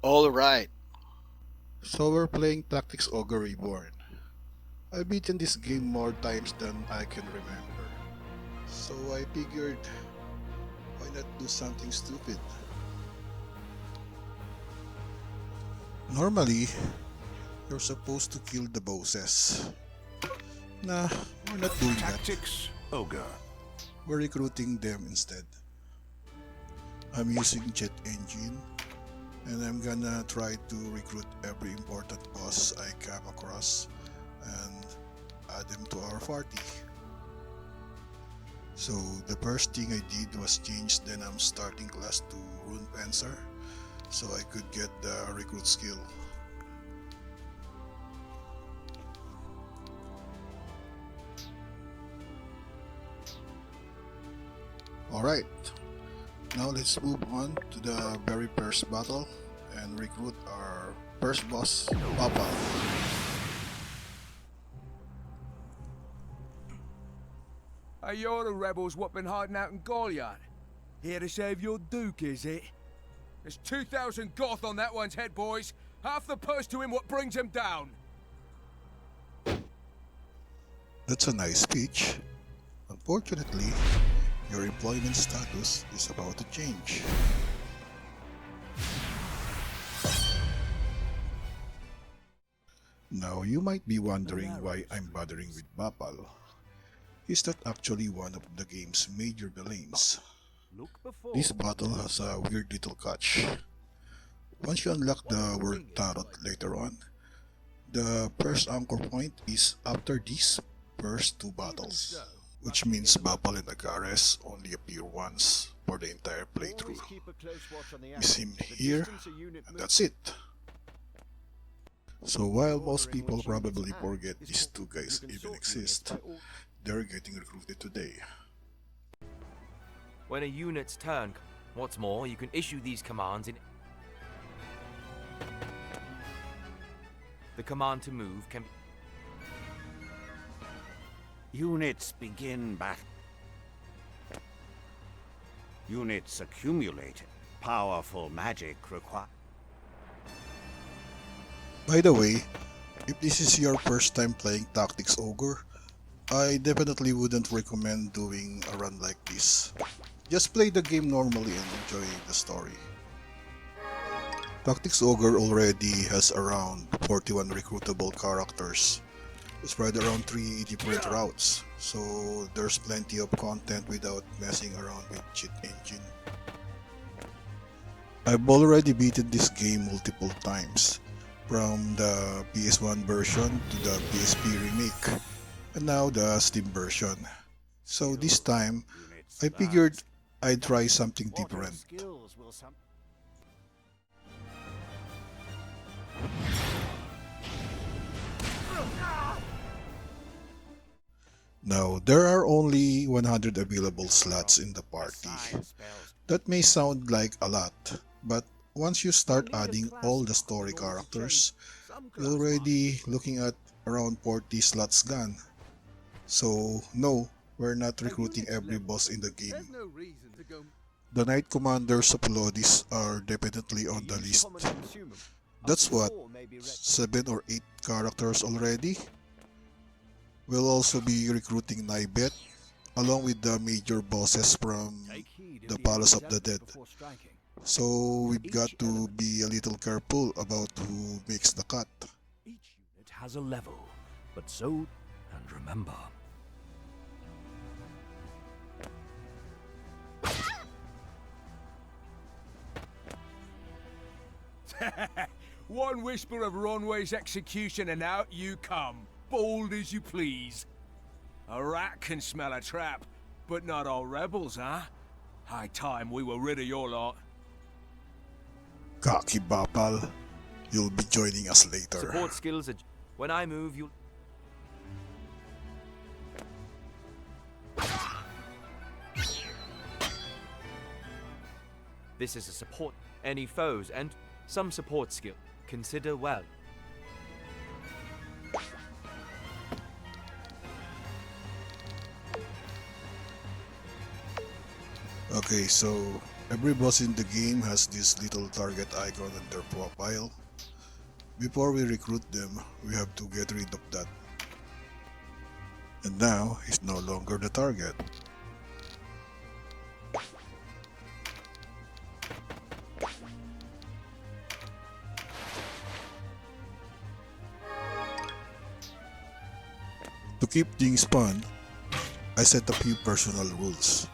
Alright. So we're playing Tactics Ogre Reborn. I've beaten this game more times than I can remember. So I figured, why not do something stupid? Normally, you're supposed to kill the bosses. Nah, we're not doing that. Tactics Ogre. We're recruiting them instead. I'm using Jet Engine, and I'm gonna try to recruit every important boss I come across and add them to our party. So the first thing I did was change then I'm starting class to Rune Fencer so I could get the recruit skill. Alright, now let's move on to the very first battle and recruit our first boss, Bapal. Hey, you're the rebels what been hiding out in Goliath. Here to save your Duke, is it? There's 2,000 Goth on that one's head, boys. Half the purse to him what brings him down. That's a nice speech. Unfortunately, your employment status is about to change. Now you might be wondering why I'm bothering with Bapal. He's not actually one of the game's major villains. This battle has a weird little catch. Once you unlock the word Tarot later on, the first anchor point is after these first two battles, which means Bapal and Agares only appear once for the entire playthrough. Miss him here, and that's it. So while most people probably forget these two guys even exist, they're getting recruited today. When a unit's turn, what's more, you can issue these commands in... The command to move can be... Units begin battle. Units accumulate. Powerful magic required. By the way, if this is your first time playing Tactics Ogre, I definitely wouldn't recommend doing a run like this. Just play the game normally and enjoy the story. Tactics Ogre already has around 41 recruitable characters, spread around 3 different routes, so there's plenty of content without messing around with cheat engine. I've already beaten this game multiple times, from the PS1 version to the PSP remake, and now the Steam version. So this time, I figured I'd try something different. Now, there are only 100 available slots in the party. That may sound like a lot, but once you start adding all the story characters, you're already looking at around 40 slots gone. So no, we're not recruiting every boss in the game. The Knight Commanders of Lodis are definitely on the list. That's what, 7 or 8 characters already? We'll also be recruiting Naibet, along with the major bosses from the Palace of the Dead. So we've got to be a little careful about who makes the cut. Each unit has a level, but so, and remember. One whisper of Ronway's execution and out you come, bold as you please. A rat can smell a trap, but not all rebels, huh? High time we were rid of your lot. Cocky Bapal, you'll be joining us later. Support skills are... When I move, you'll... This is a support. Any foes and some support skill. Consider well. Okay, so Every boss in the game has this little target icon on their profile. Before we recruit them, we have to get rid of that. And now, he's no longer the target. To keep things fun, I set a few personal rules.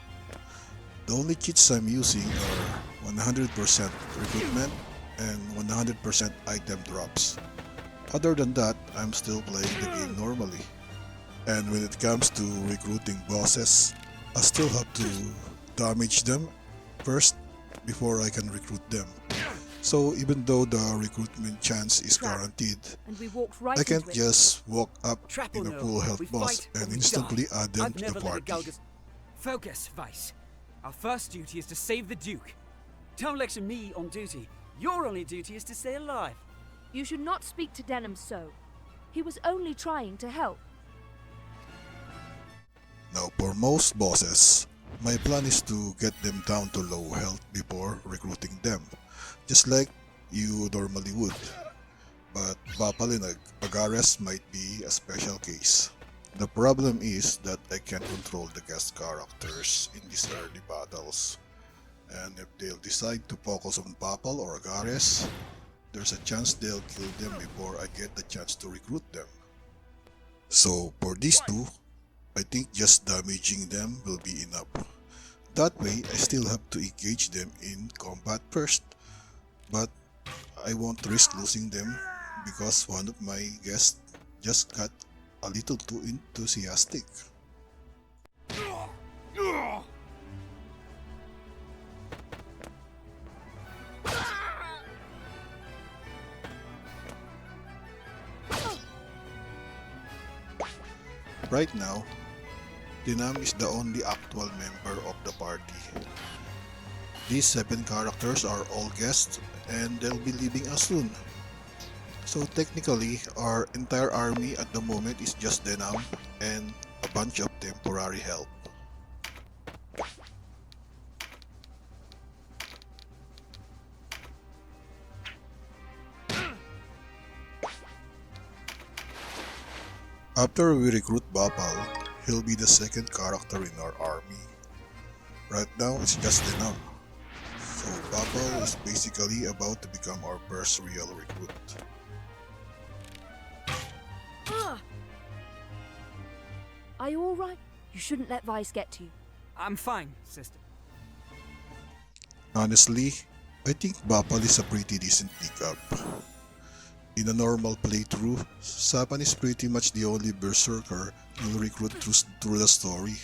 The only cheats I'm using are 100% recruitment and 100% item drops. Other than that, I'm still playing the game normally. And when it comes to recruiting bosses, I still have to damage them first before I can recruit them. So even though the recruitment chance is guaranteed, And we walked right I can't into it. just walk up Trap in or a no, full health we boss fight or and we instantly die. add them I've to the never let a party. Galgus... Focus, Vice. Our first duty is to save the Duke. Don't lecture me on duty. Your only duty is to stay alive. You should not speak to Denham so. He was only trying to help. Now for most bosses, my plan is to get them down to low health before recruiting them, just like you normally would. But Bapal and Agares might be a special case. The problem is that I can't control the guest characters in these early battles, and if they'll decide to focus on Bapal or Agares, there's a chance they'll kill them before I get the chance to recruit them. So for these two, I think just damaging them will be enough. That way, I still have to engage them in combat first, but I won't risk losing them because one of my guests just got a little too enthusiastic. Right now, Dinam is the only actual member of the party. These 7 characters are all guests and they'll be leaving us soon. So technically, our entire army at the moment is just Denham and a bunch of temporary help. After we recruit Bapal, he'll be the second character in our army. Right now, it's just Denham. So Bapal is basically about to become our first real recruit. Are you alright? You shouldn't let Vice get to you. I'm fine, sister. Honestly, I think Bapal is a pretty decent pickup. In a normal playthrough, Sapan is pretty much the only berserker you'll recruit through the story.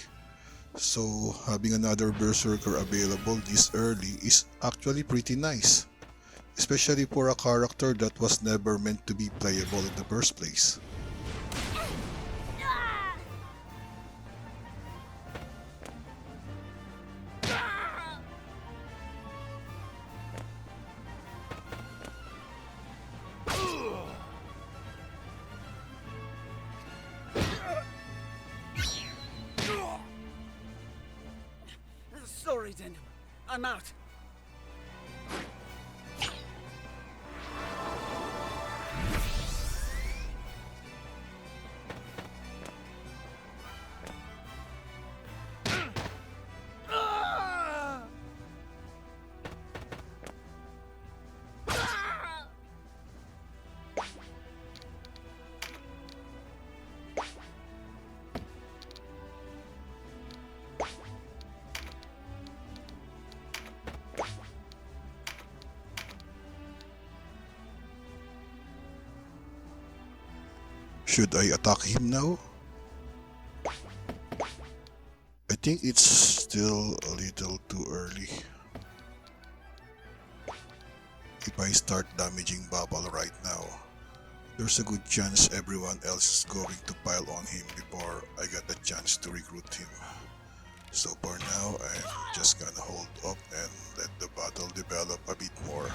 So having another berserker available this early is actually pretty nice, especially for a character that was never meant to be playable in the first place. Sorry, Denham. I'm out. Should I attack him now? I think it's still a little too early. If I start damaging Bapal right now, there's a good chance everyone else is going to pile on him before I get the chance to recruit him. So for now, I'm just gonna hold up and let the battle develop a bit more.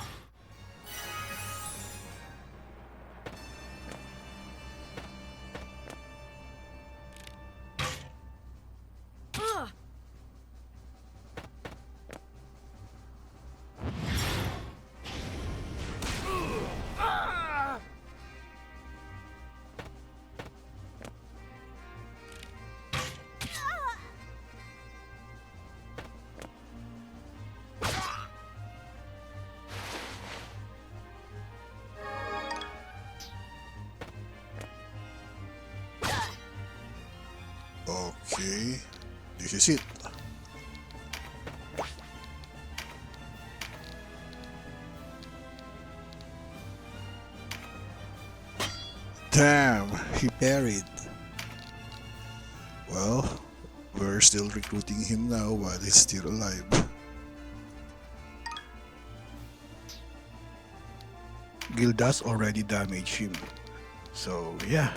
this is it. Damn, he parried. Well, we're still recruiting him now while he's still alive. Gildas already damaged him. So yeah,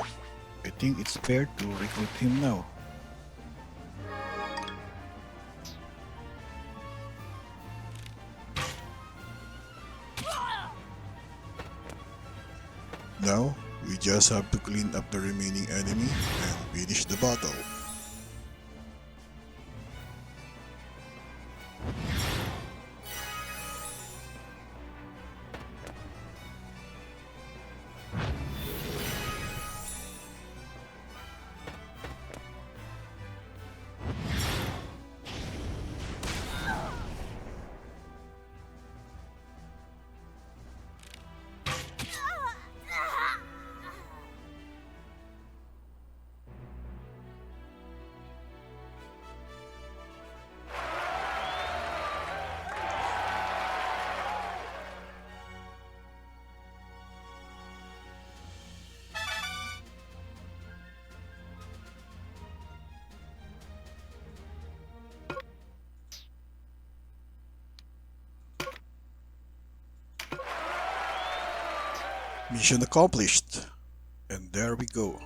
I think it's fair to recruit him now. Now, we just have to clean up the remaining enemy and finish the battle. Mission accomplished. And there we go.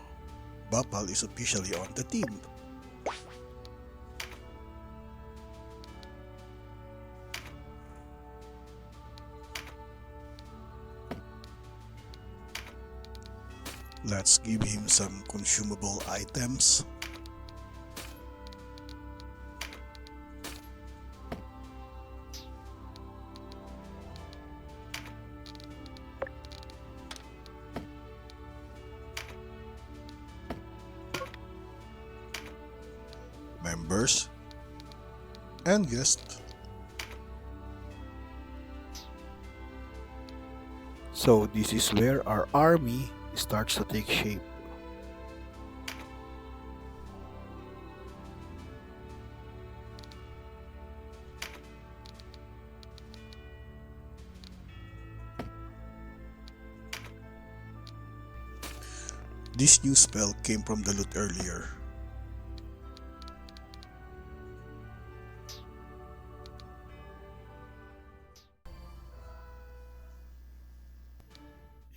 Bapal is officially on the team. Let's give him some consumable items. Members and guests. So this is where our army starts to take shape. This new spell came from the loot earlier.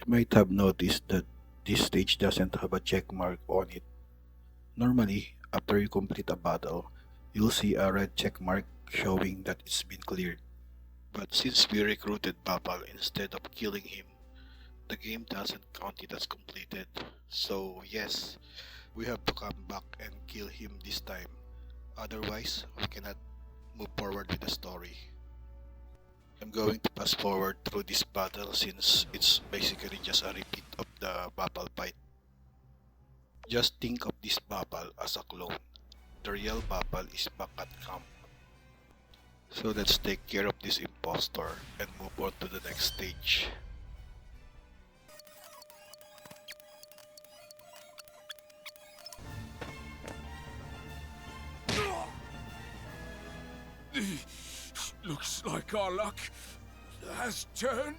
You might have noticed that this stage doesn't have a check mark on it. Normally, after you complete a battle, you'll see a red check mark showing that it's been cleared. But since we recruited Bapal instead of killing him, the game doesn't count it as completed. So yes, we have to come back and kill him this time. Otherwise, we cannot move forward with the story. I'm going to pass forward through this battle since it's basically just a repeat of the Bapal fight. Just think of this Bapal as a clone. The real Bapal is back at camp. So let's take care of this impostor and move on to the next stage. Looks like our luck has turned.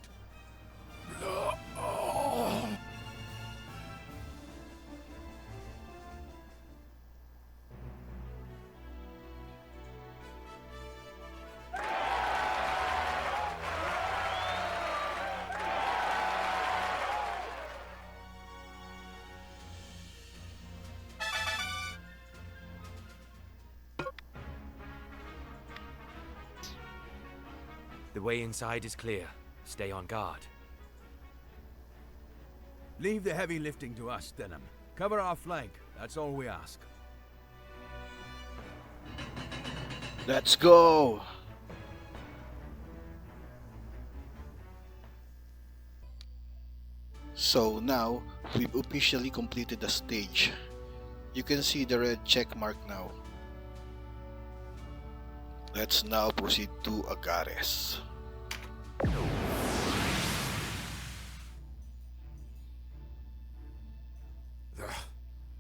The way inside is clear. Stay on guard. Leave the heavy lifting to us, Denim. Cover our flank, that's all we ask. Let's go! So now, we've officially completed the stage. You can see the red check mark now. Let's now proceed to Agares.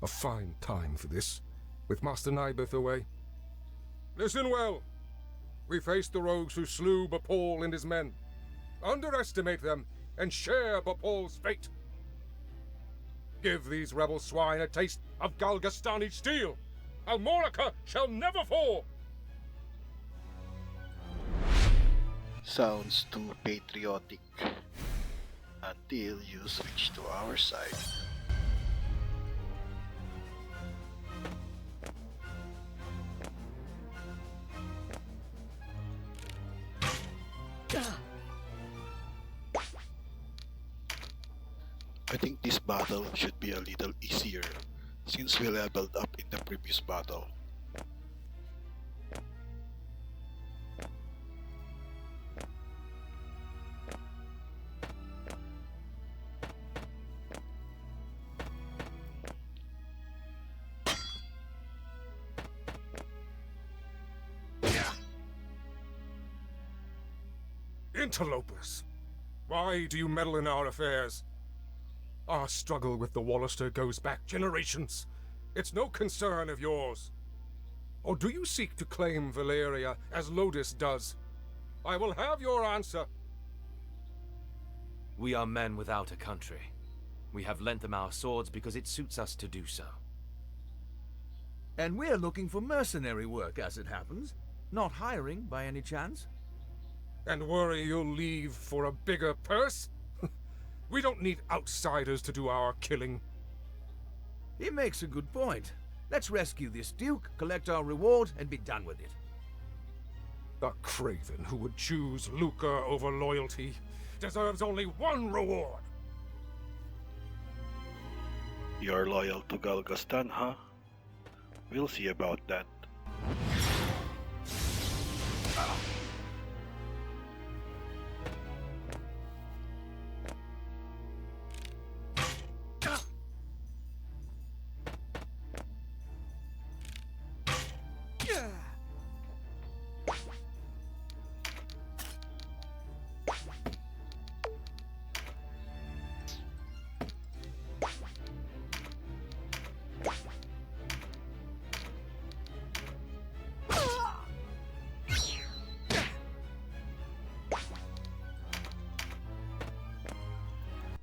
A fine time for this, with Master Nibeth away. Listen well. We face the rogues who slew Bapal and his men. Underestimate them and share Bapal's fate. Give these rebel swine a taste of Galgastani steel. Almorica shall never fall! Sounds too patriotic until you switch to our side. I think this battle should be a little easier since we leveled up in the previous battle. Interlopers! Why do you meddle in our affairs? Our struggle with the Wallister goes back generations. It's no concern of yours. Or do you seek to claim Valeria as Lodis does? I will have your answer. We are men without a country. We have lent them our swords because it suits us to do so. And we're looking for mercenary work, as it happens. Not hiring, by any chance. And worry you'll leave for a bigger purse? We don't need outsiders to do our killing. He makes a good point. Let's rescue this Duke, collect our reward, and be done with it. The craven who would choose lucre over loyalty deserves only one reward. You're loyal to Galgastan, huh? We'll see about that.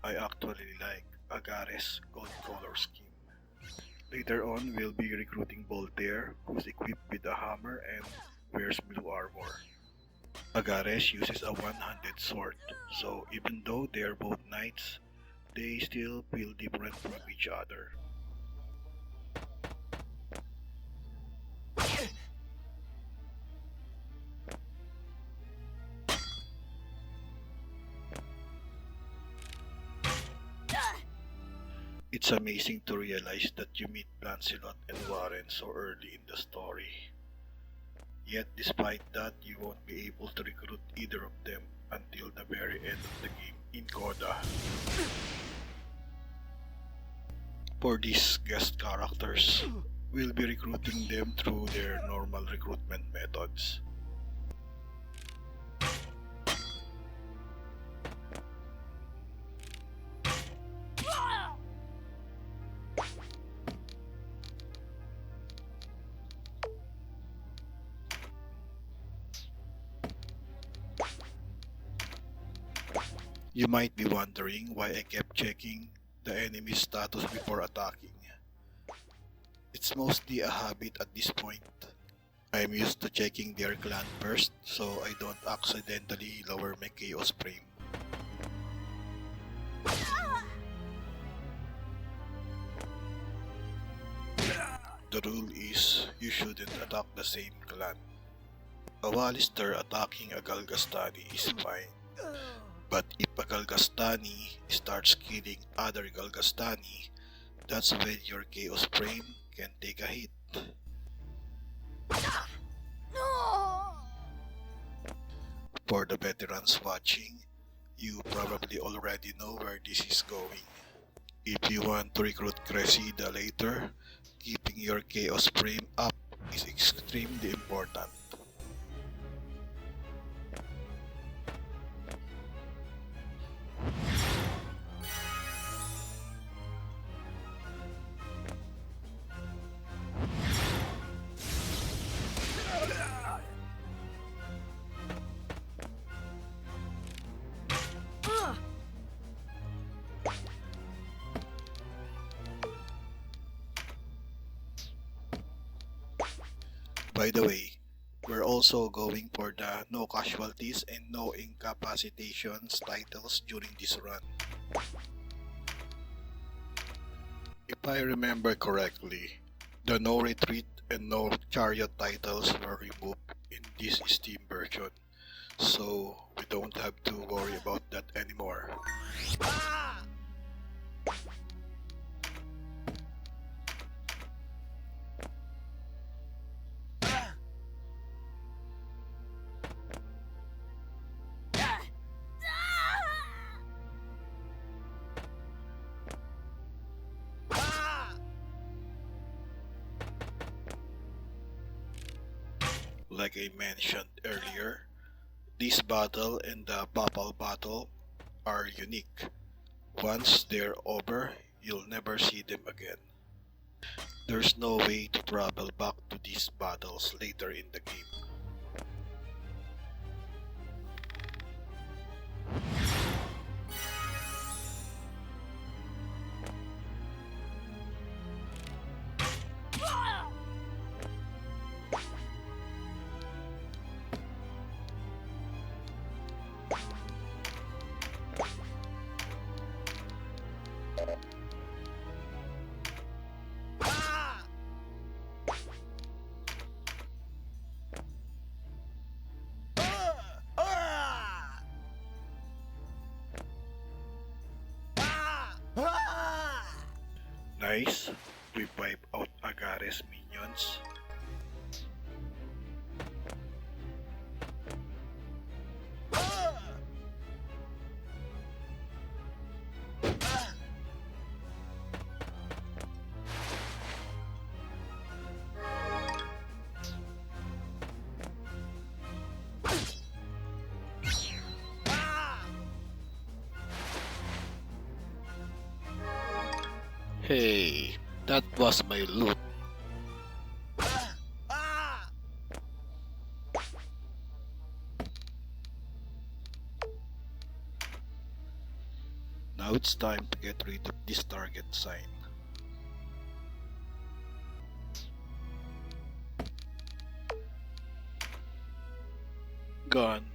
I actually like Agares' gold color scheme. Later on, we'll be recruiting Voltaire, who's equipped with a hammer and wears blue armor. Agares uses a one-handed sword, so even though they're both knights, they still feel different from each other. It's amazing to realize that you meet Lancelot and Warren so early in the story. Yet despite that, you won't be able to recruit either of them until the very end of the game in Coda. For these guest characters, we'll be recruiting them through their normal recruitment methods. You might be wondering why I kept checking the enemy's status before attacking. It's mostly a habit at this point. I'm used to checking their clan first so I don't accidentally lower my chaos frame. The rule is you shouldn't attack the same clan. A Wallister attacking a Galgastani is fine. But if a Galgastani starts killing other Galgastani, that's when your chaos frame can take a hit. For the veterans watching, you probably already know where this is going. If you want to recruit Cressida later, keeping your chaos frame up is extremely important. By the way, we're also going for the no casualties and no incapacitations titles during this run. If I remember correctly, the no retreat and no chariot titles were removed in this Steam version, so we don't have to worry about that anymore. Like I mentioned earlier, this battle and the Bapal battle are unique. Once they're over, you'll never see them again. There's no way to travel back to these battles later in the game. Nice, we wipe out Agares minions. Hey, that was my loot. Now it's time to get rid of this target sign. Gone.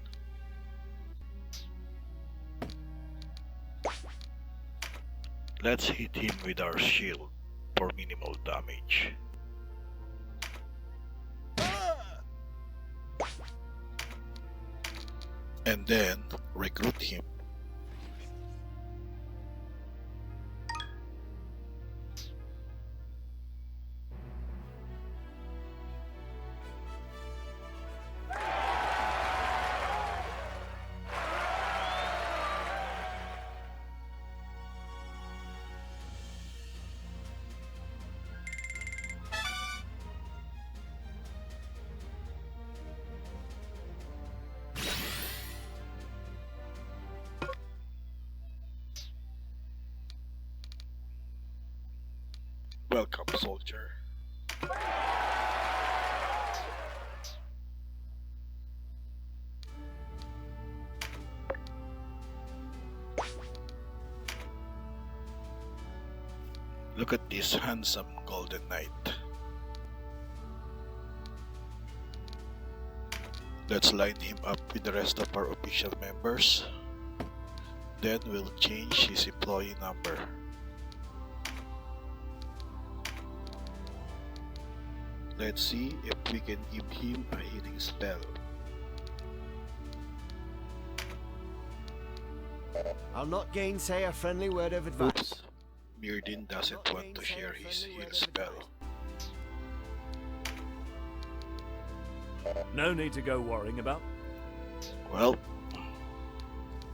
Let's hit him with our shield for minimal damage. And then recruit him. Welcome, soldier. Look at this handsome golden knight. Let's line him up with the rest of our official members. Then we'll change his employee number. Let's see if we can give him a healing spell. I'll not gainsay a friendly word of advice. Oops, Myrdin doesn't want to share his heal spell. No need to go worrying about. Well,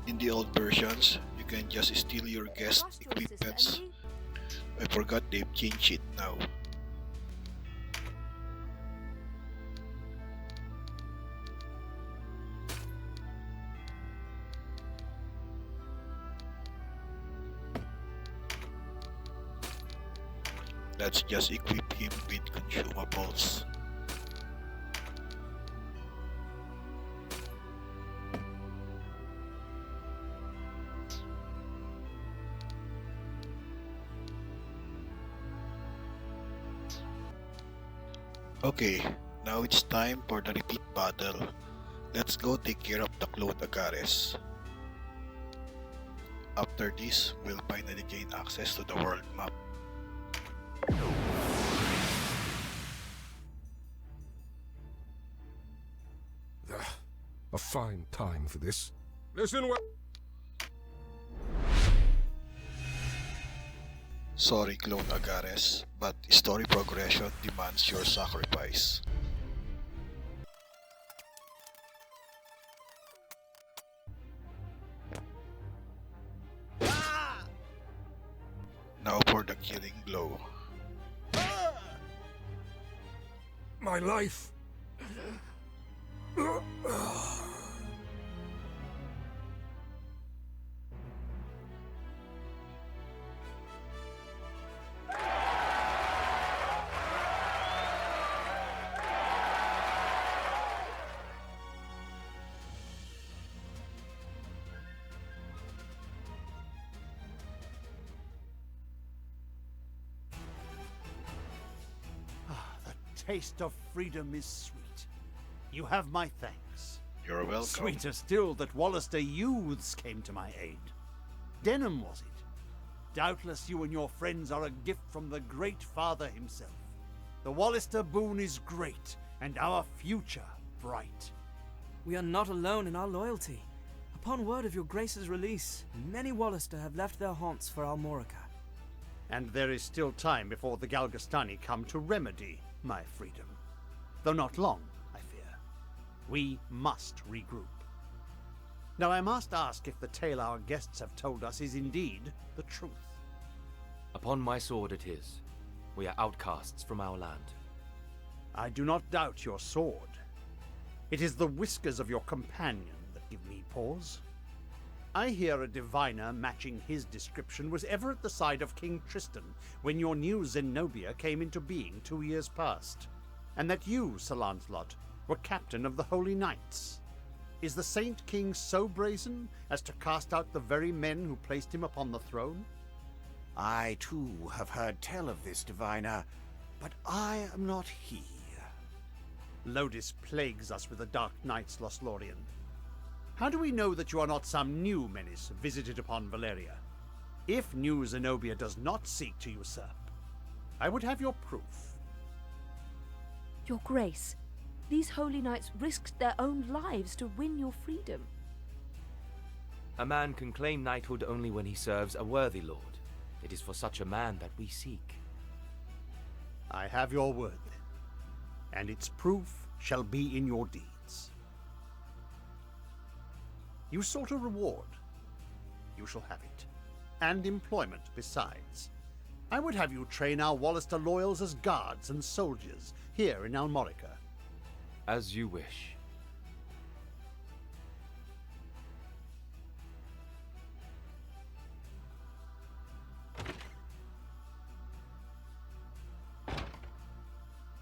in the old versions, you can just steal your guest equipments. I forgot they've changed it now. Let's just equip him with consumables. Okay, Now it's time for the repeat battle. Let's go take care of the clone Agares. After this, we'll finally gain access to the world map. A fine time for this. Listen well. Sorry, clone Agares, but story progression demands your sacrifice. Now for the killing blow. My life. Taste of freedom is sweet. You have my thanks. You're welcome. Sweeter still that Wallister youths came to my aid. Denham, was it? Doubtless you and your friends are a gift from the great father himself. The Wallister boon is great, and our future bright. We are not alone in our loyalty. Upon word of your grace's release, many Wallister have left their haunts for Almorica. And there is still time before the Galgastani come to remedy my freedom. Though not long, I fear. We must regroup. Now I must ask if the tale our guests have told us is indeed the truth. Upon my sword it is. We are outcasts from our land. I do not doubt your sword. It is the whiskers of your companion that give me pause. I hear a diviner matching his description was ever at the side of King Tristan when your new Zenobia came into being 2 years past, and that you, Sir Lancelot, were captain of the Holy Knights. Is the Saint King so brazen as to cast out the very men who placed him upon the throne? I too have heard tell of this diviner, but I am not he. Lodis plagues us with the Dark Knights, Lothlorien. How do we know that you are not some new menace visited upon Valeria? If new Zenobia does not seek to usurp, I would have your proof. Your Grace, these holy knights risked their own lives to win your freedom. A man can claim knighthood only when he serves a worthy lord. It is for such a man that we seek. I have your word, then, and its proof shall be in your deeds. You sought a reward. You shall have it. And employment besides. I would have you train our Wallister loyals as guards and soldiers here in Almorica. As you wish.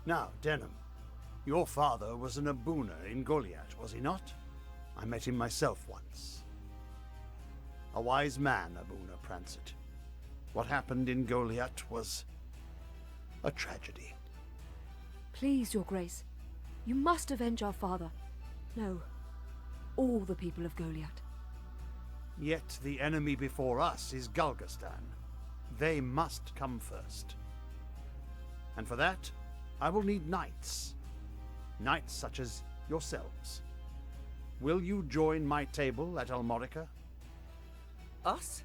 Now, Denham, your father was an Abuna in Goliath, was he not? I met him myself once. A wise man, Abuna Prancet. What happened in Goliath was a tragedy. Please, Your Grace, you must avenge our father. No, all the people of Goliath. Yet the enemy before us is Galgastan. They must come first. And for that, I will need knights. Knights such as yourselves. Will you join my table at Almorica? Us?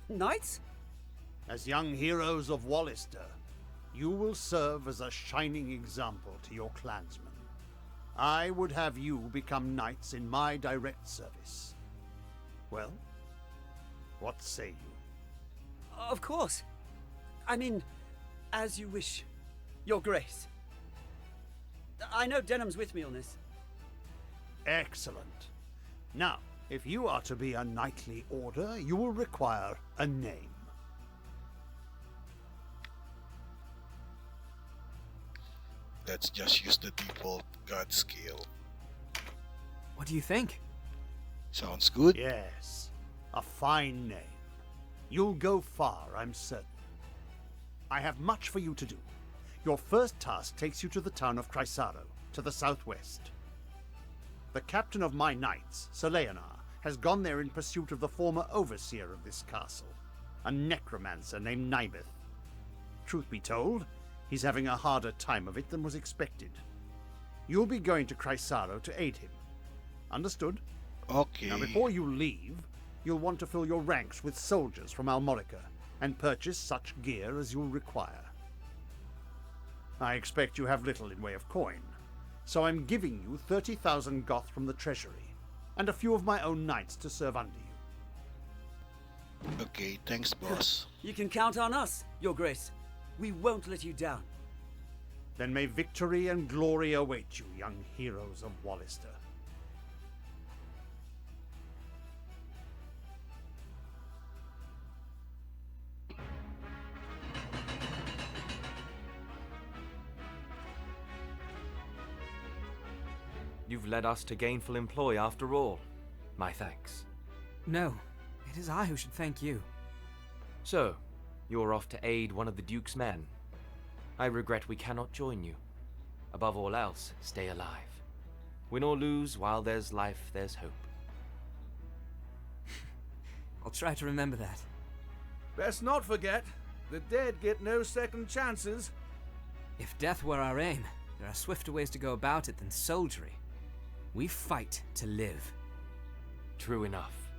Knights? As young heroes of Wallister, you will serve as a shining example to your clansmen. I would have you become knights in my direct service. Well, what say you? Of course. I mean, as you wish, Your Grace. I know Denham's with me on this. Excellent. Now, if you are to be a knightly order, you will require a name. Let's just use the default god scale. What do you think? Sounds good? Yes, a fine name. You'll go far, I'm certain. I have much for you to do. Your first task takes you to the town of Chrysaro, to the southwest. The captain of my knights, Sir Leonar, has gone there in pursuit of the former overseer of this castle, a necromancer named Nibeth. Truth be told, he's having a harder time of it than was expected. You'll be going to Chrysaro to aid him. Understood? Okay. Now, before you leave, you'll want to fill your ranks with soldiers from Almorica and purchase such gear as you'll require. I expect you have little in way of coin, so I'm giving you 30,000 goth from the treasury, and a few of my own knights to serve under you. Okay, thanks, boss. You can count on us, Your Grace. We won't let you down. Then may victory and glory await you, young heroes of Wallister. You've led us to gainful employ after all. My thanks. No, it is I who should thank you. So, you're off to aid one of the Duke's men. I regret we cannot join you. Above all else, stay alive. Win or lose, while there's life, there's hope. I'll try to remember that. Best not forget, the dead get no second chances. If death were our aim, there are swifter ways to go about it than soldiery. We fight to live. True enough.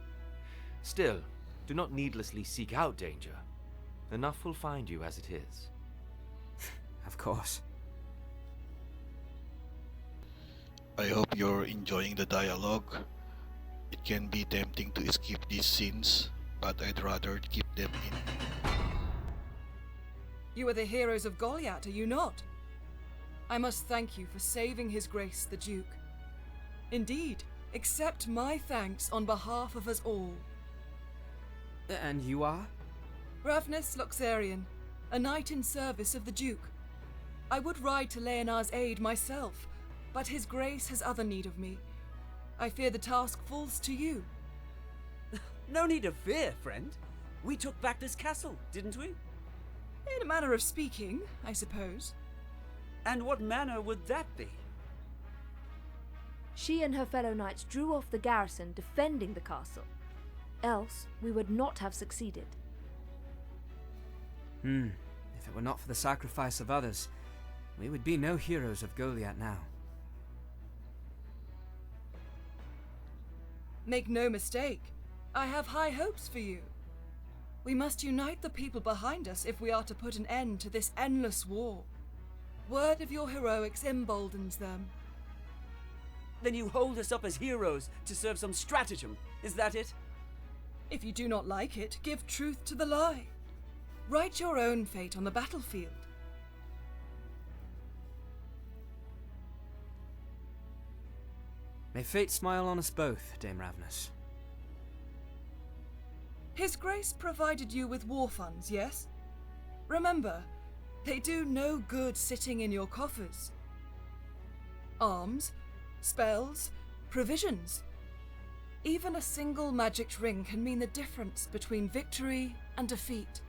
Still, do not needlessly seek out danger. Enough will find you as it is. Of course. I hope you're enjoying the dialogue. It can be tempting to skip these scenes, but I'd rather keep them in. You are the heroes of Goliath, are you not? I must thank you for saving His Grace the Duke. Indeed, accept my thanks on behalf of us all. And you are? Ravnus Loxarian, a knight in service of the Duke. I would ride to Leonar's aid myself, but His Grace has other need of me. I fear the task falls to you. No need of fear, friend. We took back this castle, didn't we? In a manner of speaking, I suppose. And what manner would that be? She and her fellow knights drew off the garrison defending the castle. Else, we would not have succeeded. If it were not for the sacrifice of others, we would be no heroes of Goliath now. Make no mistake, I have high hopes for you. We must unite the people behind us if we are to put an end to this endless war. Word of your heroics emboldens them. Then you hold us up as heroes to serve some stratagem, is that it? If you do not like it, give truth to the lie. Write your own fate on the battlefield. May fate smile on us both, Dame Ravnus. His Grace provided you with war funds, yes? Remember, they do no good sitting in your coffers. Arms, spells, provisions. Even a single magic ring can mean the difference between victory and defeat.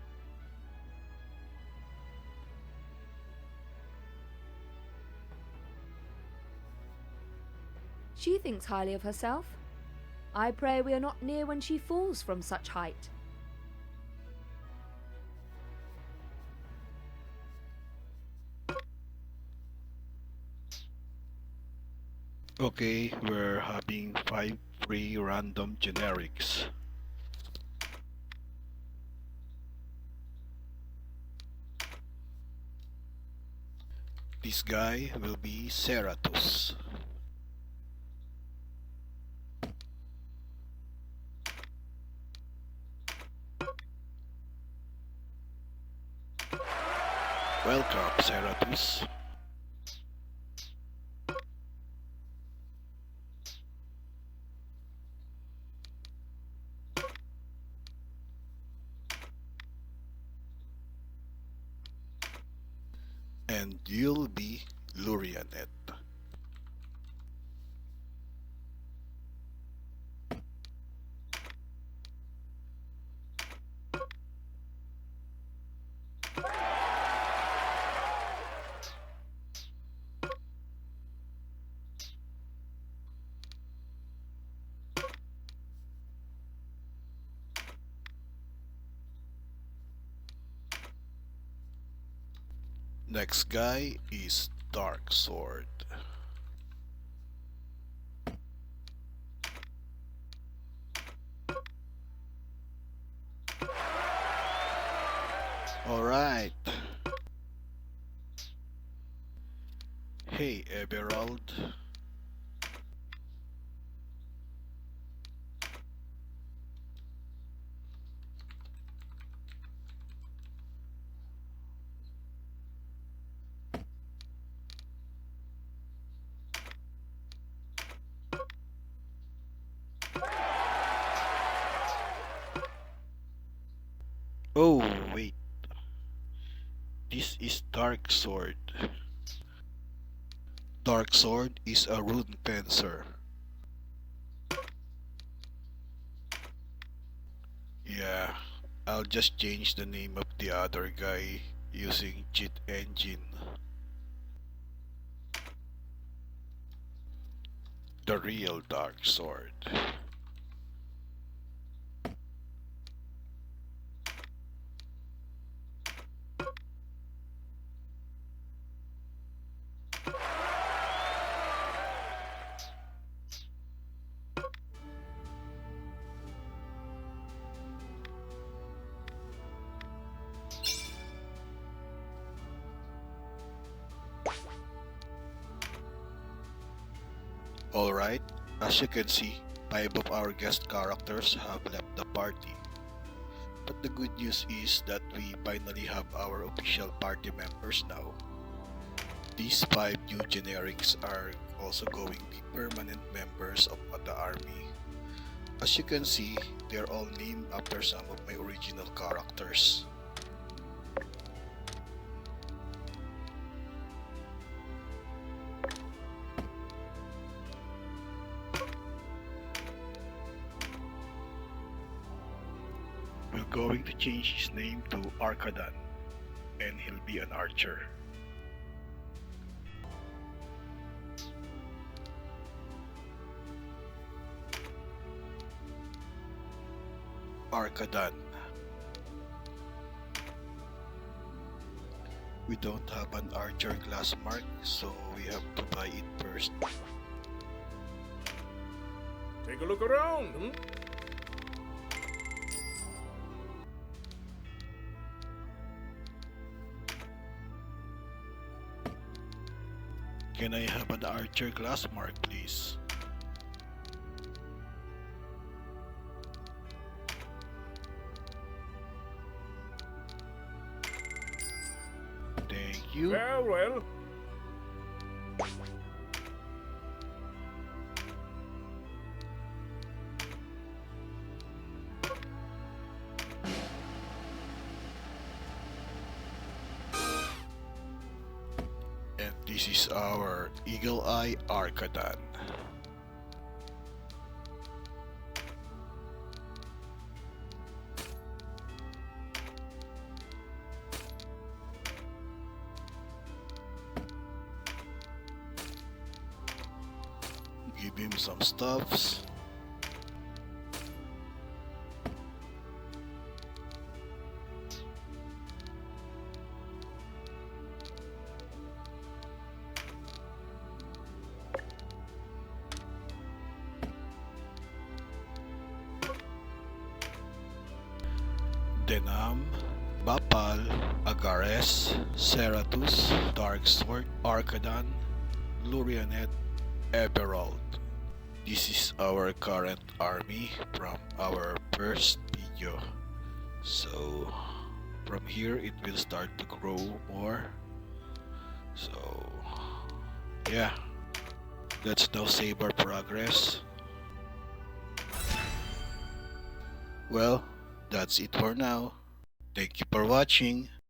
She thinks highly of herself. I pray we are not near when she falls from such height. Okay, we're having 5 free random generics. This guy will be Serathus. Welcome, Serathus. And you'll be Lurianet. Next guy is Darksword. Alright. Hey, Eberald. Oh, wait. This is Darksword. Darksword is a rune fencer. Yeah, I'll just change the name of the other guy using cheat engine. The real Darksword. Alright, as you can see, 5 of our guest characters have left the party. But the good news is that we finally have our official party members now. These 5 new generics are also going to be permanent members of the army. As you can see, they're all named after some of my original characters. We're going to change his name to Arcadan, and he'll be an archer. Arcadan. We don't have an archer class mark, so we have to buy it first. Take a look around, hmm? Can I have an archer class mark, please? Thank you. Well, well. And this is our Eagle Eye Arcadan. Give him some stuffs. Denham, Bapal, Agares, Serathus, Darksword, Arcadan, Lurianet, Eberald. This is our current army from our first video. So from here it will start to grow more. So yeah, let's now save our progress. Well, that's it for now. Thank you for watching.